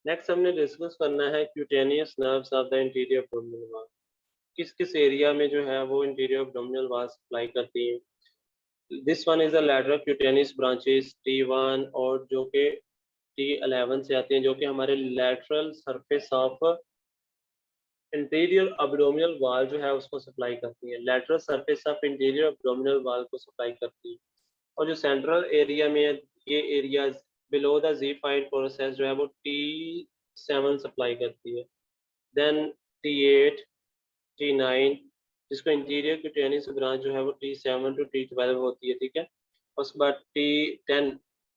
Next हमने discuss करना है cutaneous nerves of the interior abdominal wall. किस किस एरिया में जो है वो इंटीरियर एब्डोमिनल वॉल सप्लाई करती है। This one is the lateral cutaneous branches T1 और जो कि T11 से आती हैं, जो कि हमारे lateral surface of interior abdominal wall जो है उसको सप्लाई करती है। Lateral surface of interior abdominal wall को सप्लाई करती है। और जो सेंट्रल एरिया में है, ये areas below the Z5 process जो है वो T7 सप्लाई करती है। देन T8, T9, जिसको इंटीरियर क्यूटेनियस ब्रांच जो है वो T7 to T12 होती है, ठीक है। उसके बाद T10,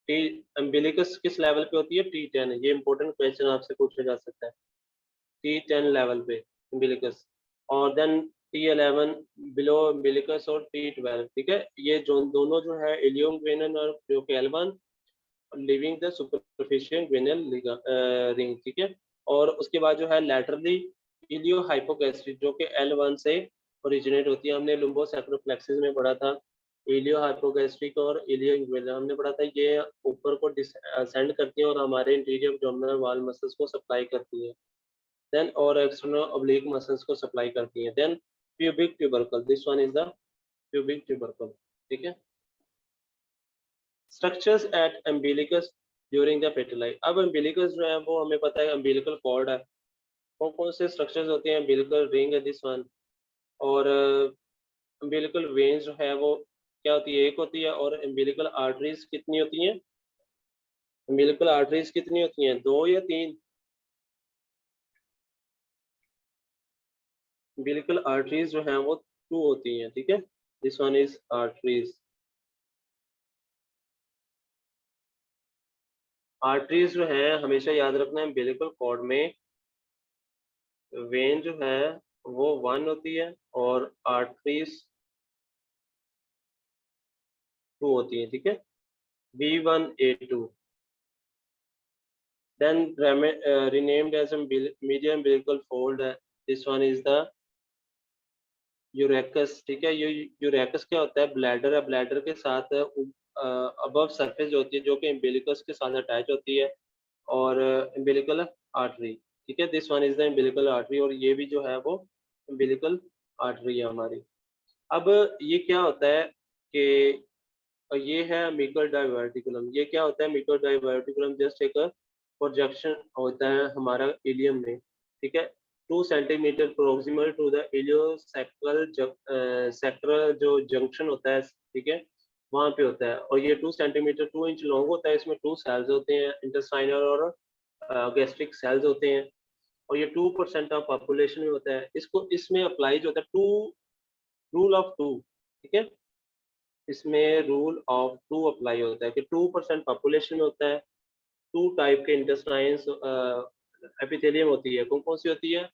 टी अम्बिलिकस किस लेवल पे होती है? T10। ये इंपॉर्टेंट क्वेश्चन आपसे पूछा जा सकता है। T10 लेवल पे अम्बिलिकस। और देन T11 बिलो अम्बिलिकस और T12, ठीक है। ये जो दोनों जो है इलियम वेनन और जो कि L1 living the superficial inguinal ring, ठीक है। और उसके बाद जो है लैटरली इलियो हाइपोगैस्ट्रिक जो कि L1 से ओरिजिनेट होती है। हमने लुम्बोसेक्रोफ्लेक्सिस में पढ़ा था इलियो हाइपोगैस्ट्रिक और इलियो इंग्वेनल, हमने पढ़ा था ये ऊपर को डिसेंड करती है और हमारे इंटीरियर एब्डोमिनल वॉल मसल्स को सप्लाई करती है। देन और एक्सटर्नल ऑब्लिक मसल्स को सप्लाई करती है। Then pubic tubercle, this one is the pubic tubercle, ठीक है। Structures at umbilicus during the पेटेलाई। अब अम्बिलिकस जो है वो हमें पता है अम्बिलिकल कॉर्ड है। कौन कौन से स्ट्रक्चर्स होते हैं? अम्बिलिकल रिंग है दिस वन। और अम्बिलिकल वेन्स जो है वो क्या होती है? एक होती है। और अम्बिलिकल आर्टरीज कितनी होती हैं? अम्बिलिकल आर्टरीज कितनी होती हैं? 2 या 3? अम्बिलिकल आर्टरीज जो हैं वो 2 होती हैं, ठीक है। This one is arteries. Arteries जो है हमेशा याद रखना है अम्बिलिकल कॉर्ड में वेन जो है वो 1 होती है और आर्टरीज 2 होती है, ठीक है। B1A2 then renamed as a medium umbilical fold. This one is the urachus, ठीक है। ये यूरेकस क्या होता है? ब्लैडर है। ब्लैडर के साथ अबव सरफेस जो होती है जो कि एम्बिलिकस के साथ अटैच होती है। और एम्बिलिकल आर्टरी, ठीक है। This one is the umbilical artery और ये भी जो है वो एम्बिलिकल आर्टरी है हमारी। अब ये क्या होता है कि ये है मीकर डाइवर्टिकुलम। ये क्या होता है? मीकर डाइवर्टिकुलम जस्ट एक प्रोजेक्शन होता है हमारा इलियम में, ठीक है। 2 centimetre proximal to the ileosacral sector जो जंक्शन होता है, ठीक है, वहाँ पे होता है। और ये 2 सेंटीमीटर 2 इंच लॉन्ग होता है। इसमें 2 सेल्स होते हैं, इंटेस्टाइनल और गैस्ट्रिक सेल्स होते हैं। और ये 2% ऑफ पॉपुलेशन में होता है। इसको इसमें अप्लाई जो होता है टू रूल ऑफ टू, ठीक है। इसमें रूल ऑफ टू अप्लाई होता है कि 2% पॉपुलेशन में होता है। 2 टाइप के इंटेस्टाइन्स एपिथेलियम होती है। कौन कौन सी होती है?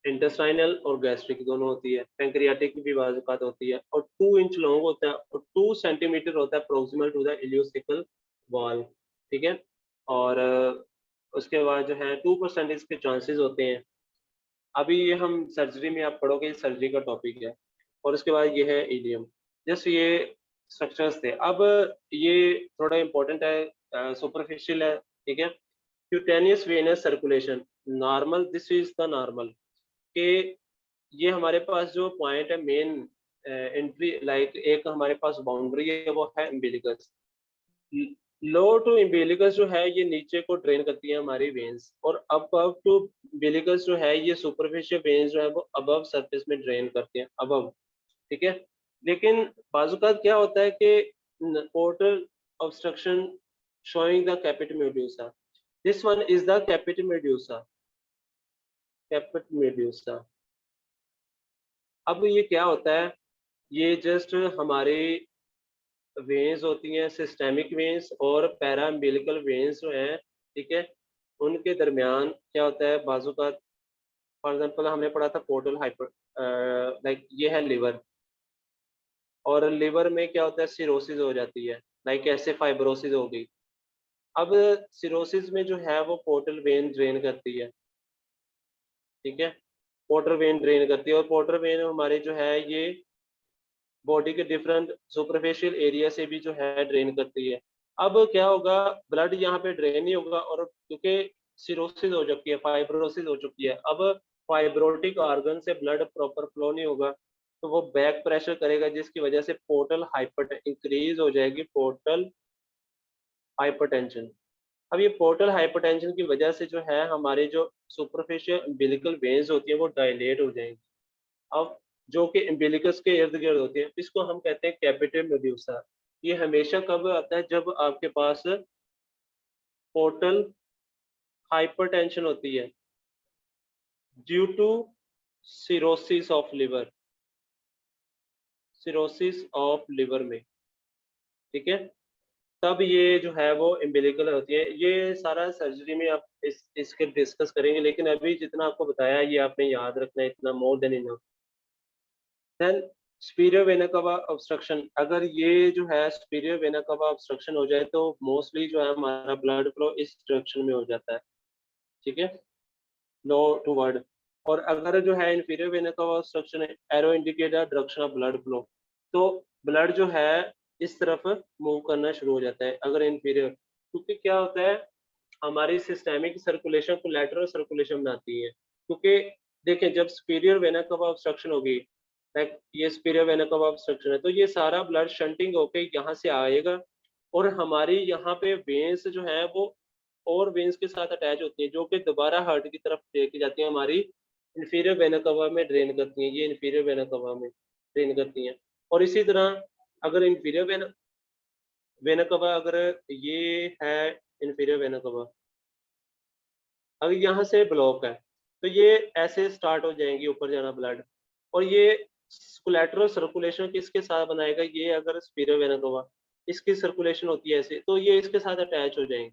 इंटेस्टाइनल और गैस्ट्रिक दोनों होती है। पैंक्रियाटिक भी बाज़ औक़ात होती है। और 2 इंच लॉन्ग होता है और 2 सेंटीमीटर होता है proximal to the ileocaecal valve, ठीक है। और उसके बाद जो है 2% इसके चांसेस होते हैं। अभी ये हम सर्जरी में आप पढ़ोगे, ये सर्जरी का टॉपिक है। और उसके बाद ये है इलियम। जस्ट ये स्ट्रक्चर्स थे। अब ये थोड़ा इम्पोर्टेंट है, सुपरफिशियल है, ठीक है। Cutaneous venous circulation normal, this is the normal के ये हमारे पास जो पॉइंट है मेन एंट्री, लाइक एक हमारे पास बाउंड्री है वो है अम्बिलिकस। लो टू इम्बिलिकस जो है ये नीचे को ड्रेन करती है हमारी वेन्स। और अबव टू इम्बिलिकस जो है ये सुपरफिशियल वेन्स जो है वो अबव सरफेस में ड्रेन करती हैं, अबव, ठीक है। लेकिन बाजुकात क्या होता है कि portal obstruction showing the caput medusa, this one is the caput medusa, caput medusa. अब ये क्या होता है? ये जस्ट हमारे वेन्स होती हैं, सिस्टेमिक वेन्स और पैरा अम्बिलिकल वेन्स जो हैं, ठीक है, उनके दरमियान क्या होता है बाजू का। फॉर एग्जांपल हमने पढ़ा था पोर्टल हाइपर, लाइक ये है लिवर। और लिवर में क्या होता है? सिरोसिस हो जाती है, लाइक ऐसे फाइब्रोसिस हो गई। अब सिरोसिस में जो है वो पोर्टल वेन ड्रेन करती है, ठीक है। पोर्टल वेन ड्रेन करती है और पोर्टल वेन हमारे जो है ये बॉडी के डिफरेंट सुपरफिशियल एरिया से भी जो है ड्रेन करती है। अब क्या होगा, ब्लड यहाँ पे ड्रेन नहीं होगा, और क्योंकि सिरोसिस हो चुकी है, फाइब्रोसिस हो चुकी है, अब फाइब्रोटिक ऑर्गन से ब्लड प्रॉपर फ्लो नहीं होगा, तो वो बैक प्रेशर करेगा, जिसकी वजह से पोर्टल हाइपर इंक्रीज हो जाएगी, पोर्टल हाइपरटेंशन। अब ये पोर्टल हाइपरटेंशन की वजह से जो है हमारी जो सुपरफिशियल अम्बिलिकल वेन्स होती है वो डायलेट हो जाएंगी। अब जो कि अम्बिलिकस के इर्द गिर्द होती है, इसको हम कहते हैं कैपिटल मेड्यूसा। ये हमेशा कब आता है, जब आपके पास पोर्टल हाइपरटेंशन होती है due to cirrhosis of liver, cirrhosis of liver में, ठीक है। तब ये जो है वो अम्बिलिकल होती है। ये सारा सर्जरी में आप इसके डिस्कस करेंगे, लेकिन अभी जितना आपको बताया ये आपने याद रखना है, इतना more than enough. Then superior vena cava obstruction, अगर ये जो है सुपीरियर वेना कवा ऑब्स्ट्रक्शन हो जाए तो मोस्टली जो है हमारा ब्लड फ्लो इस डायरेक्शन में हो जाता है, ठीक है, लो टू वर्ड। और अगर जो है इंफीरियर वेना कवा ऑब्स्ट्रक्शन है, arrow indicate the direction of blood flow, तो ब्लड जो है इस तरफ मूव करना शुरू हो जाता है अगर इंफीरियर। क्योंकि क्या होता है, हमारी सिस्टेमिक सर्कुलेशन को लैटरल सर्कुलेशन बनाती है, क्योंकि देखिए जब सुपीरियर वेना कवा ऑब्स्ट्रक्शन होगी, लाइक ये सुपीरियर वेना कवा ऑब्स्ट्रक्शन है, तो ये सारा ब्लड शंटिंग होके यहाँ से आएगा, और हमारी यहाँ पे वेन्स जो है वो और वेन्स के साथ अटैच होती हैं, जो कि दोबारा हार्ट की तरफ लेके जाती हैं, हमारी इंफीरियर वेना कवा में ड्रेन करती हैं, ये इंफीरियर वेना कवा में ड्रेन करती हैं। और इसी तरह अगर इंफीरियर वेना वेना कवा, अगर ये है इंफीरियर वेना कवा, अगर यहाँ से ब्लॉक है, तो ये ऐसे स्टार्ट हो जाएंगी ऊपर जाना ब्लड, और ये कोलेटरल सर्कुलेशन किसके साथ बनाएगा, ये अगर सुपीरियर वेना कवा, इसकी सर्कुलेशन होती है ऐसे, तो ये इसके साथ अटैच हो जाएंगे।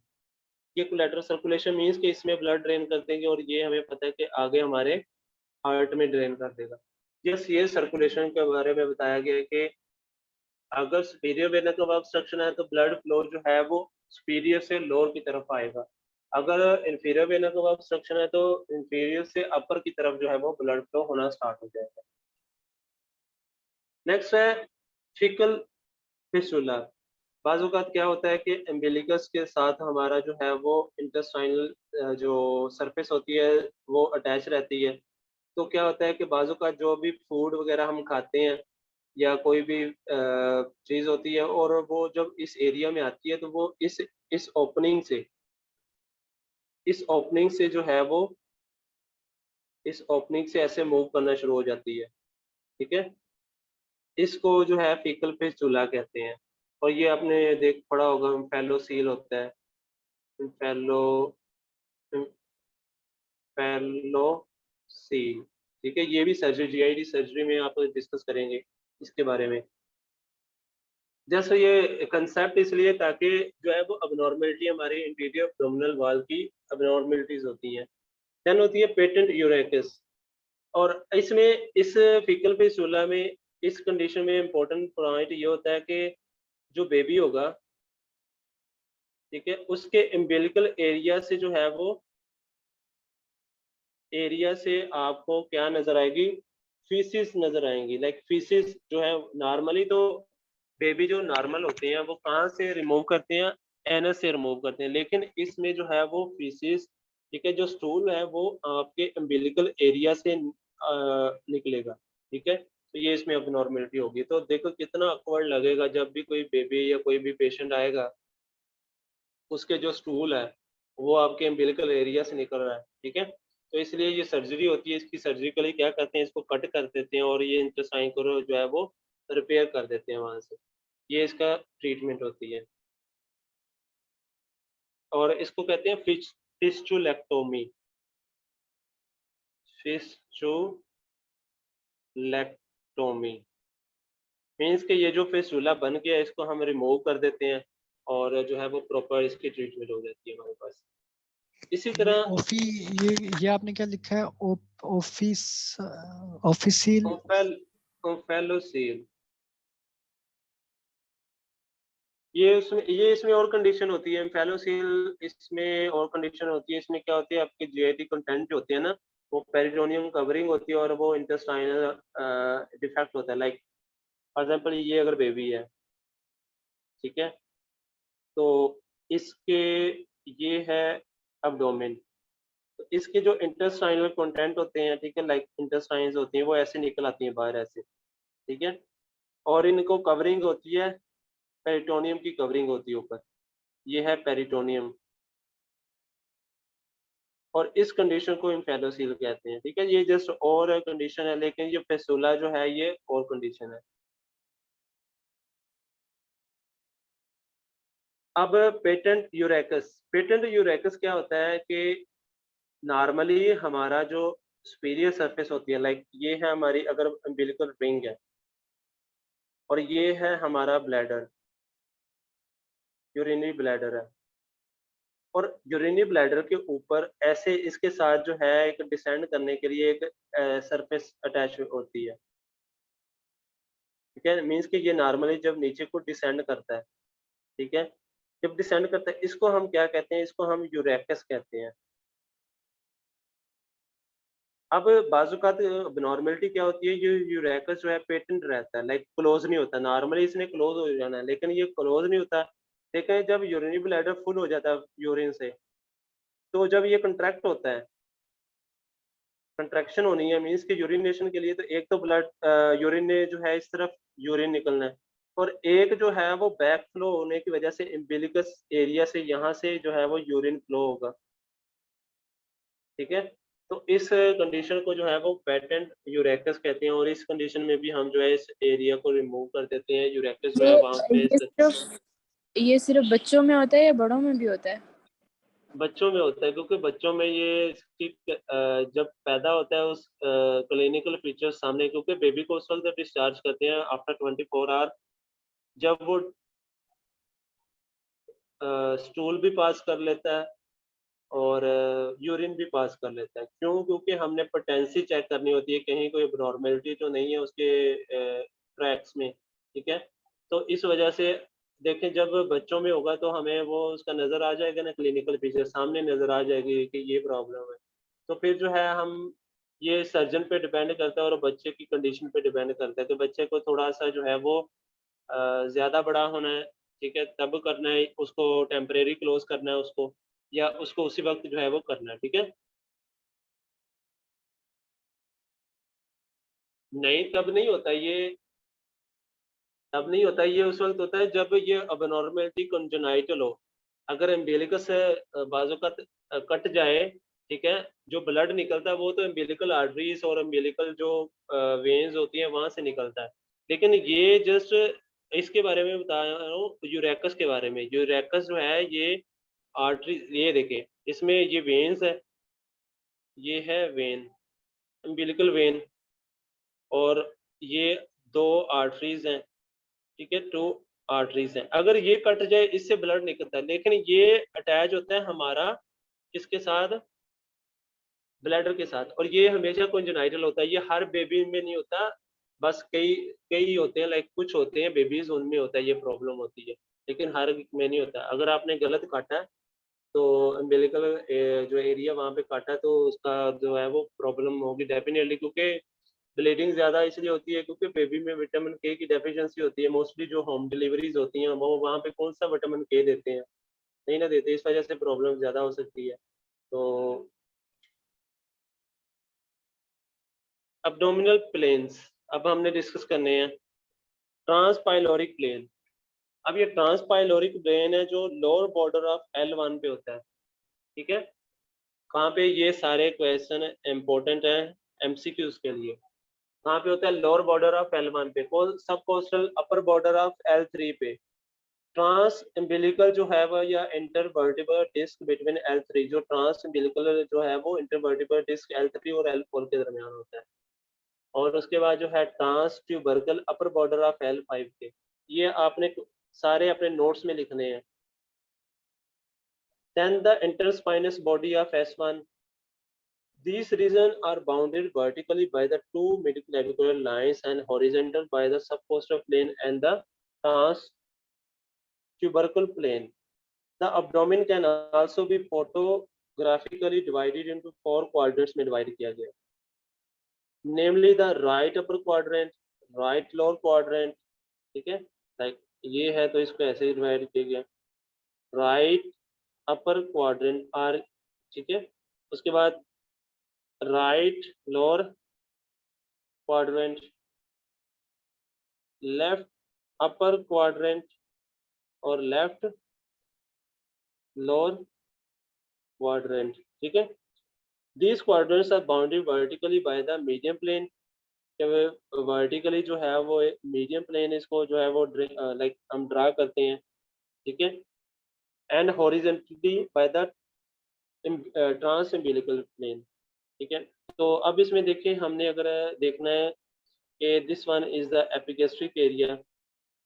ये कोलेटरल सर्कुलेशन मीन्स कि इसमें ब्लड ड्रेन कर देंगे, और ये हमें पता है कि आगे हमारे हार्ट में ड्रेन कर देगा। यस, ये सर्कुलेशन के बारे में बताया गया है कि अगर सुपीरियर वेना कवा ऑब्स्ट्रक्शन है तो ब्लड फ्लो जो है वो सुपीरियर से लोअर की तरफ आएगा। अगर इंफीरियर वेना कवा ऑब्स्ट्रक्शन है तो इंफीरियर से अपर की तरफ जो है वो ब्लड फ्लो होना स्टार्ट हो जाएगा। नेक्स्ट है फिकल फिस्टुला। बाज़ औक़ात क्या होता है कि अम्बिलिकस के साथ हमारा जो है वो इंटेस्टाइनल जो सरफेस होती है वो अटैच रहती है। तो क्या होता है कि बाज़ औक़ात जो भी फूड वग़ैरह हम खाते हैं या कोई भी चीज़ होती है, और वो जब इस एरिया में आती है तो वो इस ओपनिंग से जो है वो इस ओपनिंग से ऐसे मूव करना शुरू हो जाती है, ठीक है? इसको जो है फीकल फिस्टुला कहते हैं। और ये आपने देख पढ़ा होगा, फेलोसील होता है, फेलो फेलोसील, ठीक है? ये भी सर्जरी, जीआईडी सर्जरी में आप डिस्कस करेंगे इसके बारे में। जैसे ये कंसेप्ट इसलिए ताकि जो है वो अबनॉर्मलिटी हमारे इंटीरियर एब्डोमिनल वॉल की अबनॉर्मलिटीज होती हैं। देन होती है पेटेंट यूरेसिस, और इसमें इस फीकल फिस्टुला में इस कंडीशन में इम्पोर्टेंट पॉइंट ये होता है कि जो बेबी होगा, ठीक है, उसके अम्बिलिकल एरिया से जो है वो एरिया से आपको क्या नजर आएगी, फीसिस नजर आएंगी। लाइक फीसिस जो है नॉर्मली तो बेबी जो नॉर्मल होते हैं वो कहाँ से रिमूव करते हैं, एनस से रिमूव करते हैं, लेकिन इसमें जो है वो फीसिस, ठीक है, जो स्टूल है वो आपके अम्बिलिकल एरिया से निकलेगा, ठीक है। तो ये इसमें अबनॉर्मेलिटी होगी। तो देखो कितना awkward लगेगा जब भी कोई बेबी या कोई भी पेशेंट आएगा, उसके जो स्टूल है वो आपके अम्बिलिकल एरिया से निकल रहा है, ठीक है। तो इसलिए ये सर्जरी होती है, इसकी सर्जिकली क्या करते हैं, इसको कट कर देते हैं और ये इंटेस्टाइन को जो है वो रिपेयर कर देते हैं वहां से। ये इसका ट्रीटमेंट होती है, और इसको कहते हैं फिस्चुलेक्टोमी। फिस्चुलेक्टोमी मीन्स कि ये जो फिस्टुला बन गया है इसको हम रिमूव कर देते हैं, और जो है वो प्रॉपर इसकी ट्रीटमेंट हो जाती है हमारे पास। इसी ये तरह ऑफी ये आपने क्या लिखा है? ऑफिस ऑफिसियल ओफेलोसील, ये इसमें और कंडीशन होती है। फेलोसील इसमें और कंडीशन होती है। इसमें क्या होती है, आपके जीआईटी कंटेंट जो होते हैं ना, वो पेरिटोनियम कवरिंग होती है और वो इंटेस्टाइनल डिफेक्ट होता है। लाइक फॉर एग्जांपल ये अगर बेबी है, ठीक है, तो इसके ये है एब्डोमेन। तो इसके जो इंटेस्टाइनल कंटेंट होते हैं, ठीक है, लाइक इंटेस्टाइन्स होती हैं, वो ऐसे निकल आती हैं बाहर ऐसे, ठीक है, और इनको कवरिंग होती है, पेरिटोनियम की कवरिंग होती है ऊपर, ये है पेरिटोनियम, और इस कंडीशन को इन्फेलोसील कहते हैं, ठीक है। ये जस्ट और कंडीशन है, लेकिन ये फेसुला जो है ये और कंडीशन है। अब पेटेंट यूरेकस क्या होता है कि नॉर्मली हमारा जो सुपीरियर सरफेस होती है, लाइक ये है हमारी अगर अम्बिलिकल रिंग है, और ये है हमारा ब्लैडर, यूरिनरी ब्लैडर है, और यूरिनरी ब्लैडर के ऊपर ऐसे इसके साथ जो है एक डिसेंड करने के लिए एक सरफेस अटैच होती है, ठीक है। मीन्स कि ये नॉर्मली जब नीचे को डिसेंड करता है, ठीक है, जब डिसेंड करता है, इसको हम क्या कहते हैं, इसको हम यूरेकस कहते हैं। अब बाजुकात abnormality क्या होती है, ये यूरेकस जो है पेटेंट रहता है, लाइक क्लोज नहीं होता, नॉर्मली इसने क्लोज हो जाना है, लेकिन ये क्लोज नहीं होता। लेकिन जब यूरिनरी ब्लैडर फुल हो जाता है यूरिन से, तो जब ये कंट्रैक्ट होता है, कंट्रैक्शन होनी है, मीन्स कि यूरिनेशन के लिए तो एक तो ब्लड यूरिन ने जो है इस तरफ यूरिन निकलना है, और एक जो है वो बैक फ्लो होने की वजह से इम्बिलिकस एरिया से यहाँ से जो है वो यूरिन फ्लो होगा, ठीक है। तो इस कंडीशन को जो है वो पेटेंट यूरेकस कहते हैं, और इस कंडीशन में भी हम जो है इस एरिया को रिमूव कर देते हैं, यूरेकस जो ये है वहाँ पे ये सिर्फ बच्चों में होता है या बड़ों में भी होता है? बच्चों में होता है, क्योंकि बच्चों में ये इसकी जब पैदा होता है उस क्लिनिकल फीचर्स सामने, क्योंकि बेबी को उस वक्त डिस्चार्ज करते हैं आफ्टर 24 आवर, जब वो स्टूल भी पास कर लेता है और यूरिन भी पास कर लेता है। क्यों? क्योंकि हमने पोटेंसी चेक करनी होती है, कहीं कोई एब्नॉर्मेलिटी तो नहीं है उसके ट्रैक्स में, ठीक है। तो इस वजह से देखें, जब बच्चों में होगा तो हमें वो उसका नज़र आ जाएगा ना, क्लिनिकल फीचर सामने नज़र आ जाएगी कि ये प्रॉब्लम है। तो फिर जो है हम ये सर्जन पे डिपेंड करता है और बच्चे की कंडीशन पे डिपेंड करता है कि बच्चे को थोड़ा सा जो है वो ज़्यादा बड़ा होना है, ठीक है, तब करना है उसको, टेम्परेरी क्लोज करना है उसको, या उसको उसी वक्त जो है वो करना है, ठीक है। नहीं, तब नहीं होता ये, तब नहीं होता ये, उस वक्त होता है जब ये अबनॉर्मेलिटी कंजेनाइटल हो। अगर एम्बिलिकस से बाजू का कट जाए, ठीक है, जो ब्लड निकलता है वो तो एम्बिलिकल आर्टरीज और एम्बिलिकल जो वेन्स होती हैं वहां से निकलता है, लेकिन ये जस्ट इसके बारे में बता रहा हूँ, यूरेकस के बारे में। यूरेकस जो है ये आर्टरी, ये देखें, इसमें ये वेन्स है, ये है वेन, अम्बिलिकल वेन, और ये दो आर्टरीज हैं, ठीक है, टू आर्टरीज हैं। अगर ये कट जाए इससे ब्लड निकलता है, लेकिन ये अटैच होता है हमारा किसके साथ, ब्लैडर के साथ, और ये हमेशा कॉन्जेनाइटल होता है, ये हर बेबी में नहीं होता, बस कई कई होते हैं, लाइक कुछ होते हैं बेबीज उनमें होता है ये प्रॉब्लम होती है, लेकिन हर में नहीं होता। अगर आपने गलत काटा है तो अम्बिलिकल जो एरिया वहाँ पे काटा, तो उसका जो है वो प्रॉब्लम होगी डेफिनेटली, क्योंकि ब्लीडिंग ज़्यादा इसलिए होती है क्योंकि बेबी में विटामिन के की डेफिशिएंसी होती है। मोस्टली जो होम डिलीवरीज होती हैं वो वहाँ पे कौन सा विटामिन के देते हैं, नहीं ना देते, इस वजह से प्रॉब्लम ज़्यादा हो सकती है। तो अब्डोमिनल प्लेन्स अब हमने डिस्कस करने हैं। ट्रांसपाइलोरिक प्लेन, अब ये ट्रांसपाइलोरिक प्लेन है जो लोअर बॉर्डर ऑफ L1 पे होता है, ठीक है। कहाँ पे? ये सारे क्वेश्चन इंपॉर्टेंट हैं एमसीक्यूज के लिए। कहाँ पे होता है? लोअर बॉर्डर ऑफ L1 पे, सब coastal upper border of L3 पे। ट्रांस एम्बिलिकल जो है वो, या इंटरवर्टिबल डिस्क बिटवीन L3, जो ट्रांस एम्बिलिकल जो है वो इंटरवर्टिबल डिस्क L3 और L4 के दरमियान होता है। और उसके बाद जो है trans tubercle upper border of L5 के। ये आपने सारे अपने नोट्स में लिखने हैं। Then the interspinous body of S1. These regions are bounded vertically by the two midclavicular lines and horizontal by the subcostal plane and the transtubercle plane. The abdomen can also be photographically divided into 4 quadrants में divide किया गया, namely the right upper quadrant, right lower quadrant, ठीक है, like ये है तो इसको ऐसे ही डिवाइड किया गया, राइट अपर क्वाड्रेंट आर, ठीक है। उसके बाद right lower quadrant, left upper quadrant और लेफ्ट लोअर क्वाड्रेंट, ठीक है। These quadrants are bounded vertically by the median plane। जब वर्टिकली जो है वो मीडियम प्लेन इसको जो है वो लाइक हम ड्रा करते हैं, ठीक है। And horizontally by the transumbilical plane, ठीक है। तो अब इसमें देखिए, हमने अगर देखना है कि this one is the epigastric area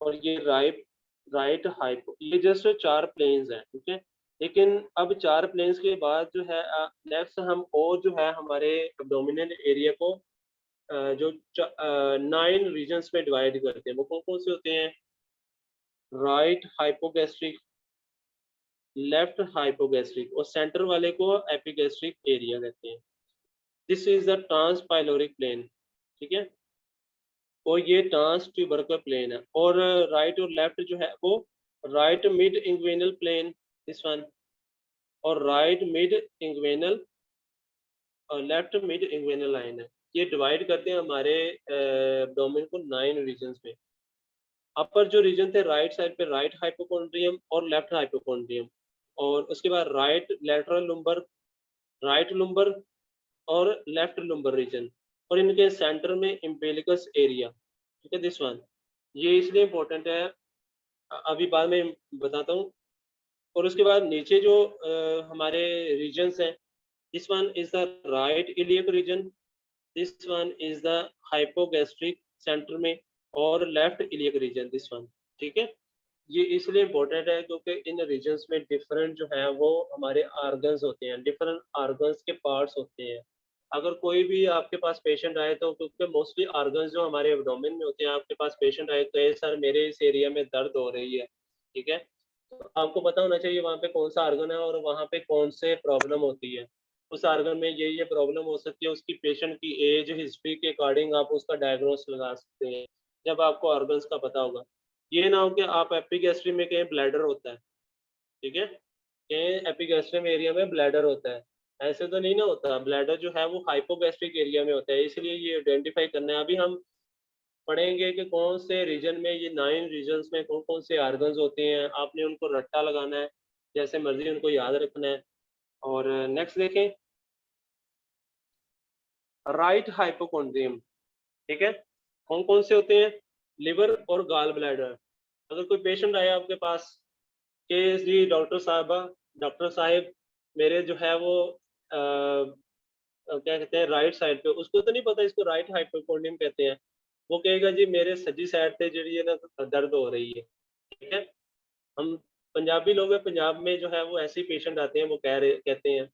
और ये राइट हाइपो, ये जस्ट 4 प्लेन्स हैं, ठीक है। लेकिन अब 4 प्लेन्स के बाद जो है नेक्स्ट हम और जो है हमारे एब्डोमिनल एरिया को जो 9 रीजन्स में डिवाइड करते हैं। वो कौन कौन से होते हैं? राइट हाइपोगैस्ट्रिक, लेफ्ट हाइपोगैस्ट्रिक और सेंटर वाले को एपिगैस्ट्रिक एरिया कहते हैं। दिस इज द ट्रांसपाइलोरिक प्लेन, ठीक है। और ये ट्रांस ट्यूबरकल प्लेन है। और राइट और लेफ्ट जो है वो right mid inguinal plane, this one, और राइट मिड इंग्वेनल और लेफ्ट मिड इंग्वेनल लाइन है। ये डिवाइड करते हैं हमारे एब्डोमेन को 9 रीजन्स में। अपर जो रीजन थे राइट साइड पे राइट हाइपोकॉन्ड्रियम और लेफ्ट हाइपोकॉन्ड्रियम, और उसके बाद right lateral lumbar, right lumbar और लेफ्ट लुम्बर रीजन, और इनके सेंटर में इम्पेलिकस एरिया, ठीक है, दिस वन। ये इसलिए इम्पोर्टेंट है, अभी बाद में बताता हूँ। और उसके बाद नीचे जो हमारे रीजन्स हैं, this one is the right iliac region, this one is the hypogastric centre में, और left iliac region, this one, ठीक है। ये इसलिए इम्पोर्टेंट है क्योंकि इन रीजन्स में डिफरेंट जो है वो हमारे ऑर्गन्स होते हैं, डिफरेंट ऑर्गन्स के पार्ट्स होते हैं। अगर कोई भी आपके पास पेशेंट आए तो, क्योंकि मोस्टली ऑर्गन्स जो हमारे एब्डोमेन में होते हैं, आपके पास पेशेंट आए तो सर मेरे इस एरिया में दर्द हो रही है, ठीक है, तो आपको पता होना चाहिए वहाँ पे कौन सा ऑर्गन है और वहाँ पे कौन से प्रॉब्लम होती है। उस ऑर्गन में ये प्रॉब्लम हो सकती है, उसकी पेशेंट की एज हिस्ट्री के अकॉर्डिंग आप उसका डायग्नोस लगा सकते हैं जब आपको ऑर्गन्स का पता होगा। ये ना हो कि आप एपिगैस्ट्री में कहीं ब्लैडर होता है, ठीक है, कहीं एपिगैस्ट्रियम एरिया में ब्लैडर होता है, ऐसे तो नहीं ना होता। ब्लैडर जो है वो हाइपोगैस्ट्रिक एरिया में होता है, इसलिए ये आइडेंटिफाई करना है। अभी हम पढ़ेंगे कि कौन से रीजन में, ये 9 रीजन्स में कौन कौन से ऑर्गन्स होते हैं, आपने उनको रट्टा लगाना है, जैसे मर्जी उनको याद रखना है। और नेक्स्ट देखें, राइट हाइपोकॉन्ड्रियम, ठीक है, कौन कौन से होते हैं? लिवर और गाल ब्लैडर। अगर कोई पेशेंट आया आपके पास कि जी डॉक्टर साहिब मेरे जो है वो क्या कहते हैं राइट साइड पे, उसको तो नहीं पता इसको राइट हाइपोकॉन्ड्रियम कहते हैं। वो कहेगा जी मेरे सज्जी साइड पे जी है ना दर्द हो रही है, ठीक है। हम पंजाबी लोग हैं, पंजाब में जो है वो ऐसे ही पेशेंट आते हैं, वो कहते हैं।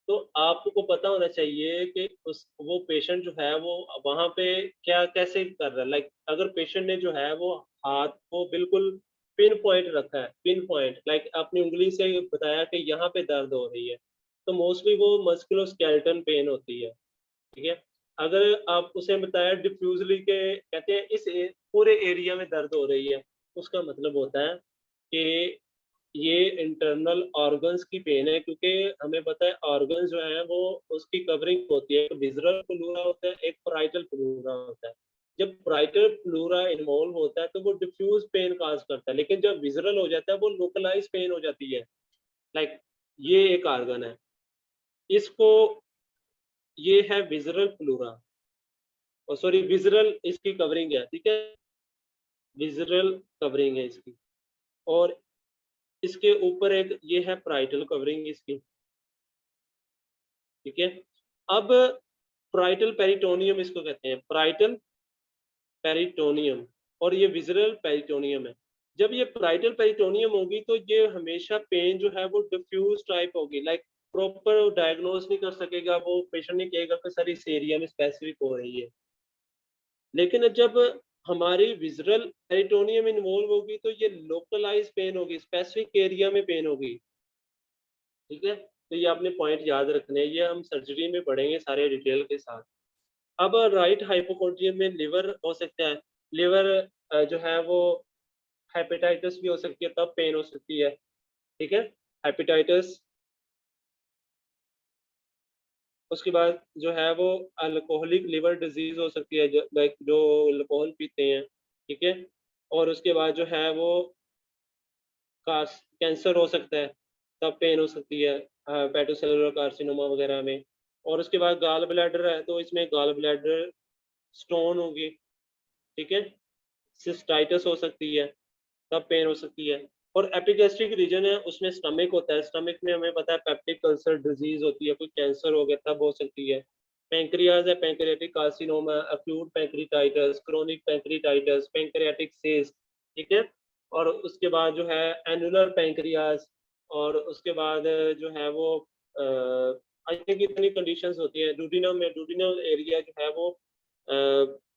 तो आपको पता होना चाहिए कि उस वो पेशेंट जो है वो वहाँ पे क्या कैसे कर रहा है। लाइक अगर पेशेंट ने जो है वो हाथ को बिल्कुल पिन पॉइंट रखा है, पिन पॉइंट लाइक अपनी उंगली से बताया कि यहाँ पे दर्द हो रही है, तो मोस्टली वो मस्कुलोस्केलेटल पेन होती है, ठीक है। अगर आप उसे बताया डिफ्यूजली के कहते हैं पूरे एरिया में दर्द हो रही है, उसका मतलब होता है कि ये इंटरनल ऑर्गन्स की पेन है, क्योंकि हमें पता है ऑर्गन्स जो है वो उसकी कवरिंग होती है, एक विज़रल प्लूरा होता है, एक पैराइटल प्लूरा होता है। जब पैराइटल प्लूरा इन्वॉल्व होता है तो वो डिफ्यूज पेन काज करता है, लेकिन जब विज़रल हो जाता है वो लोकलाइज पेन हो जाती है। लाइक ये एक ऑर्गन है, इसको, ये है विज़रल प्लूरा, और सॉरी विज़रल इसकी कवरिंग है, ठीक है, विज़रल कवरिंग है इसकी। और इसके ऊपर एक ये है पैराइटल कवरिंग इसकी, ठीक है। अब पैराइटल पेरिटोनियम इसको कहते हैं, पैराइटल पेरिटोनियम, और ये विज़रल पेरिटोनियम है। जब ये पैराइटल पेरिटोनियम होगी तो ये हमेशा पेन जो है वो डिफ्यूज टाइप होगी, लाइक प्रॉपर डायग्नोस नहीं कर सकेगा वो पेशेंट, नहीं कहेगा कि सर इस एरिया में स्पेसिफिक हो रही है। लेकिन जब हमारी विज़रल पेरिटोनियम इन्वॉल्व होगी तो ये लोकलाइज पेन होगी, स्पेसिफिक एरिया में पेन होगी, ठीक है। तो ये आपने पॉइंट याद रखने हैं, ये हम सर्जरी में पढ़ेंगे सारे डिटेल के साथ। अब राइट हाइपोकॉन्ड्रियम में लिवर हो सकता है, लिवर जो है वो हेपेटाइटिस भी हो सकती है, तब पेन हो सकती है। ठीक है, हेपेटाइटिस। उसके बाद जो है वो अल्कोहलिक लिवर डिजीज हो सकती है, लाइक जो अल्कोहल पीते हैं, ठीक है। और उसके बाद जो है वो कैंसर हो सकता है, तब पेन हो सकती है, पेटोसेलुलर कार्सिनोमा वगैरह में। और उसके बाद गाल ब्लैडर है, तो इसमें गाल ब्लैडर स्टोन होगी, ठीक है। सिस्टाइटिस हो सकती है, तब पेन हो सकती है। और एपिगैस्ट्रिक रीजन है, उसमें स्टमक होता है, स्टमक में हमें पता है पेप्टिक अल्सर डिजीज होती है, कोई कैंसर हो गया तब हो सकती है। पैंक्रियाज है, pancreatic carcinoma, acute pancreatitis, chronic pancreatitis, pancreatic cyst, ठीक है। और उसके बाद जो है एनुलर पैंक्रियाज। और उसके बाद जो है वो आई थिंक इतनी कंडीशंस होती है। डूडिनम में, डूडिनल एरिया जो है वो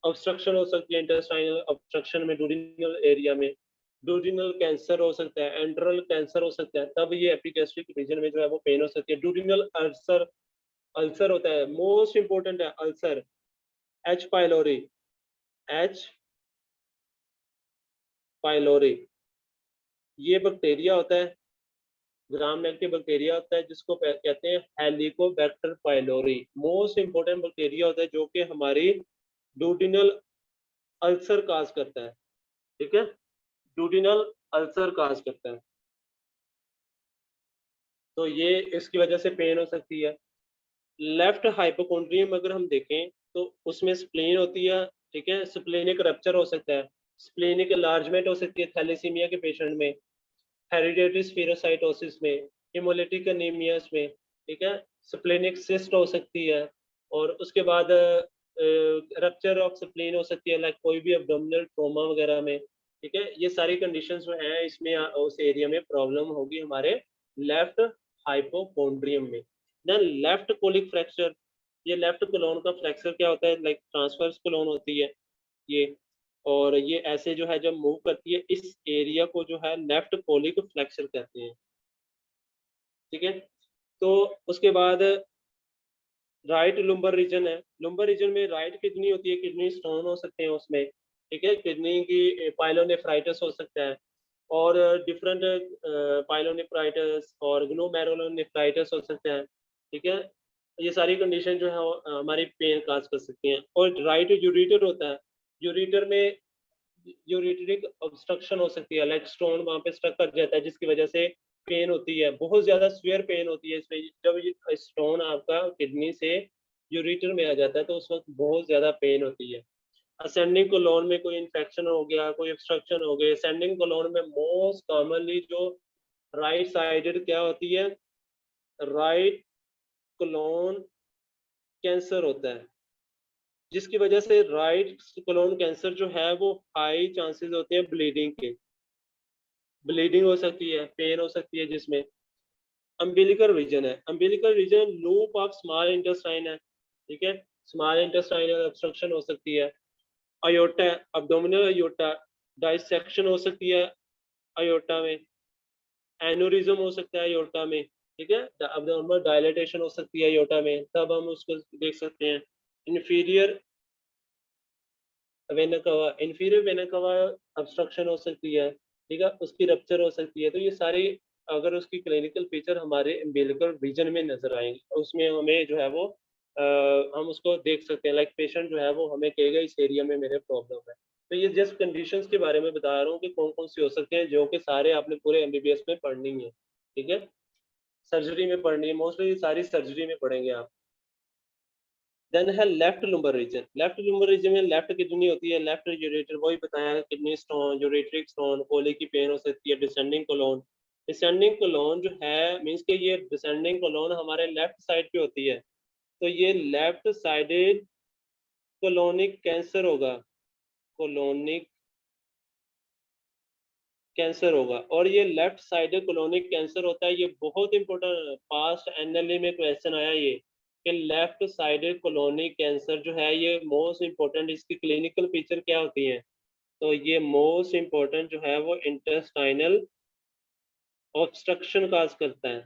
ऑब्स्ट्रक्शन हो सकती है, इंटेस्टाइनल ऑब्स्ट्रक्शन में, डूडिनल एरिया में डूडिनल कैंसर हो सकता है, एंट्रल कैंसर हो सकता है, तब ये एपिगैस्ट्रिक रीजन में जो है वो पेन हो सकती है। डूडिनल अल्सर, अल्सर होता है, मोस्ट इंपॉर्टेंट है ulcer, H pylori, H pylori, ये बैक्टीरिया होता है, ग्राम नेगेटिव बैक्टीरिया होता है, जिसको कहते हैं Helicobacter pylori. Most important bacteria होता है जो कि हमारी डूडिनल अल्सर काज करता है, ठीक है, डूडिनल अल्सर काज करता है। तो ये इसकी वजह से पेन हो सकती है। लेफ्ट हाइपोकॉन्ड्रियम अगर हम देखें तो उसमें स्प्लीन होती है, ठीक है, स्प्लेनिक रप्चर हो सकता है, स्प्लेनिक एनलार्जमेंट हो सकती है थैलेसीमिया के पेशेंट में, हेरिडेटरी स्फीरोसाइटोसिस में, हेमोलिटिक एनीमियास में, ठीक है, स्प्लेनिक सिस्ट हो सकती है। और उसके बाद रप्चर ऑफ स्प्लीन हो सकती है, लाइक कोई भी एब्डोमिनल ट्रोमा वगैरह में, ठीक है। ये सारी कंडीशंस जो हैं इसमें उस एरिया में प्रॉब्लम होगी हमारे लेफ्ट हाइपोकॉन्ड्रियम में। देन लेफ्ट कोलिक फ्रैक्चर, ये लेफ्ट कोलोन का फ्रैक्चर क्या होता है, लाइक ट्रांसवर्स कोलोन होती है ये। और ये ऐसे जो है जब मूव करती है, इस एरिया को जो है लेफ्ट कोलिक फ्रैक्चर कहते हैं, ठीक है। तो उसके बाद राइट लुम्बर रीजन है, लुम्बर रीजन में राइट किडनी होती है, किडनी स्टोन हो सकते हैं उसमें, ठीक है, किडनी की पाइलोनेफ्राइटिस हो सकता है। और डिफरेंट पाइलोनेफ्राइटिस और ग्लोमेरुलोनेफ्राइटिस हो सकता है, ठीक है। ये सारी कंडीशन जो है हमारी पेन काज कर सकती हैं। और राइट यूरिटर होता है, यूरिटर में यूरिटरिक ऑब्स्ट्रक्शन हो सकती है, लाइक स्टोन वहां पे स्टक कर जाता है, जिसकी वजह से पेन होती है, बहुत ज्यादा सीवियर पेन होती है इसमें। जब ये स्टोन आपका किडनी से यूरिटर में आ जाता है तो उस वक्त बहुत ज्यादा पेन होती है। असेंडिंग कोलोन में कोई इन्फेक्शन हो गया, कोई ऑब्स्ट्रक्शन हो गया, असेंडिंग कोलोन में मोस्ट कॉमनली जो राइट साइडेड क्या होती है, राइट कोलोन कैंसर होता है, जिसकी वजह से राइट कोलोन कैंसर जो है वो हाई चांसेस होते हैं ब्लीडिंग के, ब्लीडिंग हो सकती है, पेन हो सकती है जिसमें। अम्बिलिकल रीजन है, umbilical region loop of small intestine है, ठीक है, स्मॉल इंटेस्टाइनल ऑब्स्ट्रक्शन हो सकती है। अयोटा, अब्डोमिनल अयोटा डाइसेक्शन हो सकती है अयोटा में, एनोरिज्म हो सकता है अयोटा में, ठीक है, अब्डोमिनल डायलेटेशन हो सकती है अयोटा में, तब हम उसको देख सकते हैं। इन्फीरियर वेना कवा, इन्फीरियर वेना कवा ऑब्स्ट्रक्शन हो सकती है, ठीक है, उसकी रप्चर हो सकती है। तो ये सारी अगर उसकी क्लिनिकल फीचर हमारे एम्बिलिकल रीजन में नजर आएंगे, उसमें हमें जो है वो हम उसको देख सकते हैं, लाइक पेशेंट जो है वो हमें कहेगा इस एरिया में मेरे प्रॉब्लम है। तो ये जस्ट कंडीशंस के बारे में बता रहा हूँ कि कौन कौन सी हो सकते हैं, जो कि सारे आपने पूरे एमबीबीएस में पढ़नी है, ठीक है, सर्जरी में पढ़नी है, मोस्टली सारी सर्जरी में पढ़ेंगे आप। देन है left lumbar region, left lumbar region में लेफ्ट किडनी होती है, लेफ्ट यूरेटर, वही बताया है, kidney stone, ureteric stone, colicky pain हो सकती है, डिसेंडिंग कोलोन। डिसेंडिंग कोलोन जो है मींस के ये डिसेंडिंग कोलोन हमारे लेफ्ट साइड पे होती है, तो ये लेफ्ट साइडेड कोलोनिक कैंसर होगा, कोलोनिक कैंसर होगा। और ये लेफ्ट साइडेड कोलोनिक कैंसर होता है, ये बहुत इंपॉर्टेंट, पास्ट एनएलए में क्वेश्चन आया ये, कि लेफ्ट साइडेड कोलोनिक कैंसर जो है ये मोस्ट इंपॉर्टेंट, इसकी क्लिनिकल फीचर क्या होती है, तो ये मोस्ट इंपॉर्टेंट जो है वो इंटेस्टाइनल ऑब्स्ट्रक्शन काज करता है।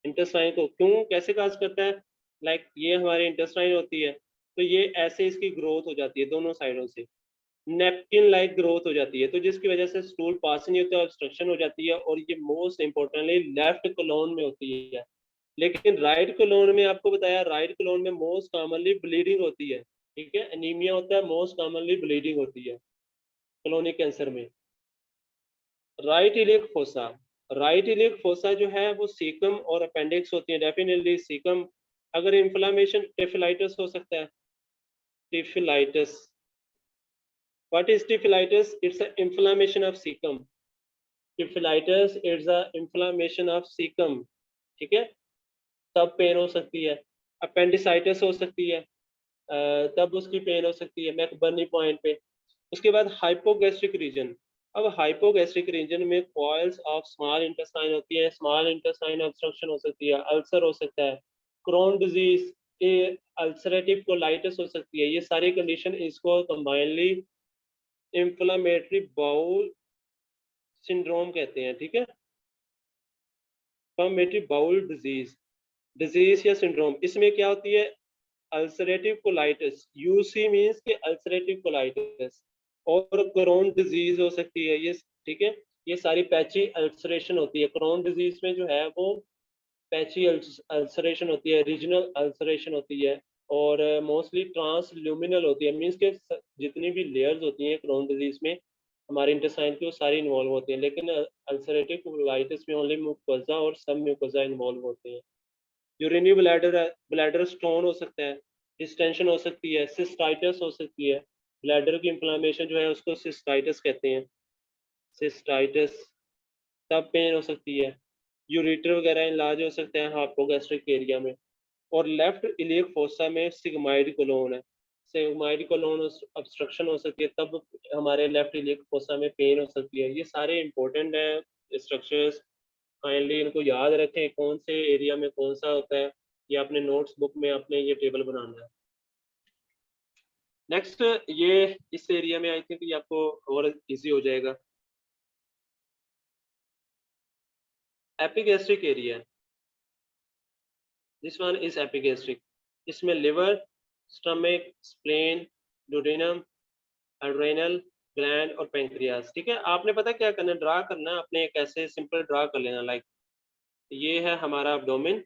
इंटेस्टाइन को क्यों, कैसे काज करता है, लाइक ये हमारी इंटेस्टाइन होती है, तो ये ऐसे इसकी ग्रोथ हो जाती है दोनों साइडों से, नेपकिन लाइक ग्रोथ हो जाती है, तो जिसकी वजह से स्टूल पास नहीं होता, ऑब्स्ट्रक्शन हो जाती है, और ये मोस्ट इंपॉर्टेंटली लेफ्ट कोलोन में होती है। लेकिन राइट कोलोन में आपको बताया, राइट कोलोन में मोस्ट कॉमनली ब्लीडिंग होती है, ठीक है, एनीमिया होता है, मोस्ट कॉमनली ब्लीडिंग होती है कोलोनिक कैंसर में। Right iliac fossa, right iliac fossa जो है वो सीकम और अपेंडिक्स होती है, डेफिनेटली सीकम। अगर इन्फ्लामेशन, टिफिलाइटिस हो सकता है, typhlitis. What is typhlitis? It's a inflammation of caecum. Typhlitis it's a inflammation of caecum, ठीक है, तब पेन हो सकती है। अपेंडिसाइटिस हो सकती है, तब उसकी पेन हो सकती है मैकबर्नी पॉइंट पे। उसके बाद हाइपोगैस्ट्रिक रीजन। अब हाइपोगैस्ट्रिक रीजन में कॉइल्स ऑफ स्मॉल इंटेस्टाइन होती है, स्मॉल इंटेस्टाइन ऑब्स्ट्रक्शन हो सकती है, अल्सर हो सकता है, क्रोन डिजीज, अल्सरेटिव कोलाइटिस हो सकती है। ये सारी कंडीशन इसको कंबाइनली इंफ्लेमेटरी बाउल सिंड्रोम कहते हैं, ठीक है, इंफ्लेमेटरी बाउल डिजीज, डिजीज या सिंड्रोम। इसमें क्या होती है? अल्सरेटिव कोलाइटिस, यूसी मींस के अल्सरेटिव कोलाइटिस, और क्रोन डिजीज हो सकती है ये, ठीक है। ये सारी पैची अल्सरेशन होती है। क्रोन डिजीज में जो है वो पैची अल्सरेशन होती है, रीजनल अल्सरेशन होती है, और मोस्टली ट्रांसल्यूमिनल होती है, मींस के जितनी भी लेयर्स होती हैं क्रोन डिजीज में हमारे इंटेस्टाइन की, वो सारी इन्वॉल्व होती हैं। लेकिन अल्सरेटिव कोलाइटिस में ओनली म्यूकोजा और सब म्यूकोजा इन्वॉल्व होते हैं। यूरिनरी ब्लैडर स्टोन हो सकता है, डिस्टेंशन हो सकती है, सिस्टाइटिस हो सकती है। ब्लैडर की इंफ्लेमेशन जो है उसको सिस्टाइटिस कहते हैं, सिस्टाइटिस। तब पेन हो सकती है। यूरेटर वगैरह इलाज हो सकता है हाइपोगैस्ट्रिक एरिया में। और लेफ्ट इलियक फोसा में सिग्माइड कोलोन है, सिग्माइड कोलोन ऑब्स्ट्रक्शन हो सकती है, तब हमारे लेफ्ट इलियक फोसा में पेन हो सकती है। ये सारे इंपॉर्टेंट है स्ट्रक्चर्स, काइंडली इनको याद रखें कौन से एरिया में कौन सा होता है। ये अपने नोट्स बुक में आपने ये टेबल बनाना है। नेक्स्ट, ये इस एरिया में आई थिंक ये आपको और इजी हो जाएगा। Epigastric area, this one is epigastric. इसमें liver, stomach, spleen, duodenum, adrenal gland और पेंक्रियास, ठीक है। आपने पता क्या करना है, ड्रा करना है, आपने एक ऐसे सिंपल ड्रा कर लेना, लाइक ये है हमारा एब्डोमेन,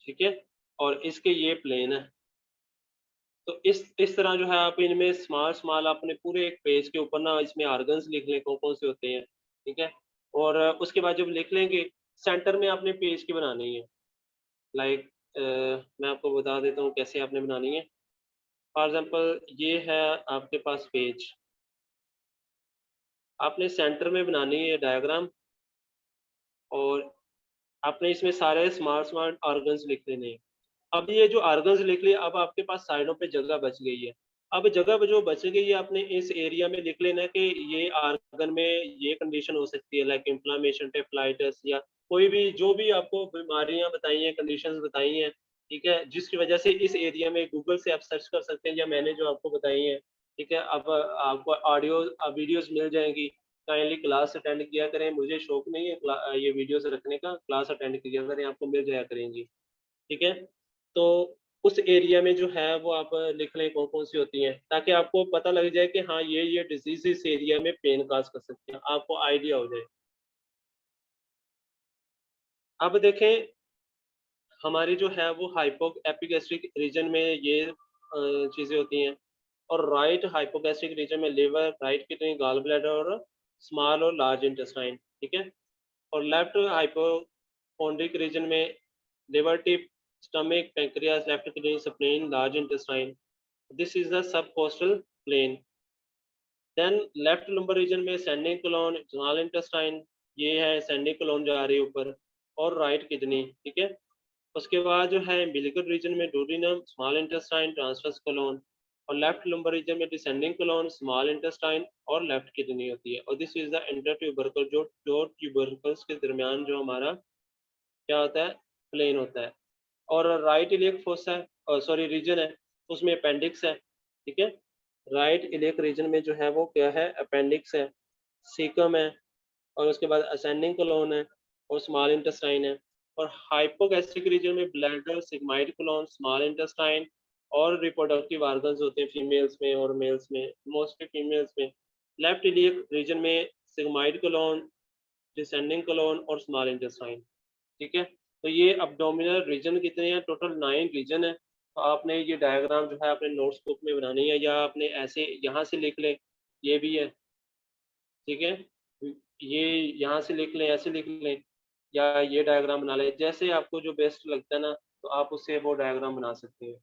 ठीक है, और इसके ये प्लेन है। तो इस तरह जो है आप इनमें स्मॉल स्मॉल अपने पूरे एक पेज के ऊपर ना इसमें आर्गन्स लिख लें कौन कौन से होते हैं, ठीक है। और उसके बाद जब लिख लेंगे, सेंटर में आपने पेज की बनानी है, लाइक मैं आपको बता देता हूँ कैसे आपने बनानी है। फॉर एग्जांपल ये है आपके पास पेज, आपने सेंटर में बनानी है डायग्राम, और आपने इसमें सारे स्मॉल स्मॉल ऑर्गन्स लिख लेने हैं। अब ये जो आर्गन्स लिख लिए, अब आपके पास साइडों पे जगह बच गई है। अब जगह जो बच गई है, आपने इस एरिया में लिख लेना है कि ये आर्गन में ये कंडीशन हो सकती है, लाइक इन्फ्लामेशन, टेफ्लाइटिस, या कोई भी जो भी आपको बीमारियां बताई हैं, कंडीशंस बताई हैं, ठीक है, जिसकी वजह से इस एरिया में गूगल से आप सर्च कर सकते हैं, या मैंने जो आपको बताई है, ठीक है। अब आपको ऑडियो वीडियोस मिल जाएंगी, काइंडली क्लास अटेंड किया करें, मुझे शौक नहीं है ये वीडियोस रखने का, क्लास अटेंड किया करें, आपको मिल जाया करेंगी, ठीक है। तो उस एरिया में जो है वो आप लिख लें कौन कौन सी होती हैं, ताकि आपको पता लग जाए कि हाँ ये डिजीज इस एरिया में पेन काज कर सकते हैं, आपको आइडिया हो जाए। अब देखें, हमारी जो है वो हाइपो एपिगैस्ट्रिक रीजन में ये चीज़ें होती हैं, और राइट हाइपोगैस्ट्रिक रीजन में liver, right kidney, gall bladder और स्मॉल और लार्ज इंटेस्टाइन, ठीक है। और लेफ्ट हाइपोकॉन्ड्रिक रीजन में liver tip, stomach, pancreas, left kidney, spleen, large intestine. This is the subcostal plane. Then left lumbar region में ascending colon, small intestine, ये है ascending colon जा रही है ऊपर, और right kidney, ठीक है। उसके बाद जो है umbilical region में duodenum, small intestine, transverse colon, और left lumbar region में descending colon, small intestine और left kidney होती है। और this is the intertubercle, जो tubercles के दरमियान जो हमारा क्या होता है, प्लेन होता है। और राइट इलियक फोसा है, सॉरी रीजन है, उसमें अपेंडिक्स है, ठीक है। राइट इलियक रीजन में जो है वो क्या है, अपेंडिक्स है, सीकम है, और उसके बाद असेंडिंग कोलोन है, और स्मॉल इंटेस्टाइन है। और हाइपोगैस्ट्रिक रीजन में bladder, sigmoid colon, small intestine और रिप्रोडक्टिव ऑर्गन्स होते हैं फीमेल्स में और मेल्स में, मोस्टली फीमेल्स में। लेफ्ट इलियक रीजन में सिग्माइड कोलोन, डिसेंडिंग कोलोन और स्मॉल इंटेस्टाइन। ठीक है, तो ये अब्डोमिनल रीजन कितने हैं? टोटल 9 रीजन है। तो आपने ये डायग्राम जो है अपने नोट्स बुक में बनानी है, या आपने ऐसे यहाँ से लिख लें, ये भी है। ठीक है, ये यहाँ से लिख लें, ऐसे लिख लें, या ये डायग्राम बना लें, जैसे आपको जो बेस्ट लगता है ना, तो आप उससे वो डायग्राम बना सकते हैं।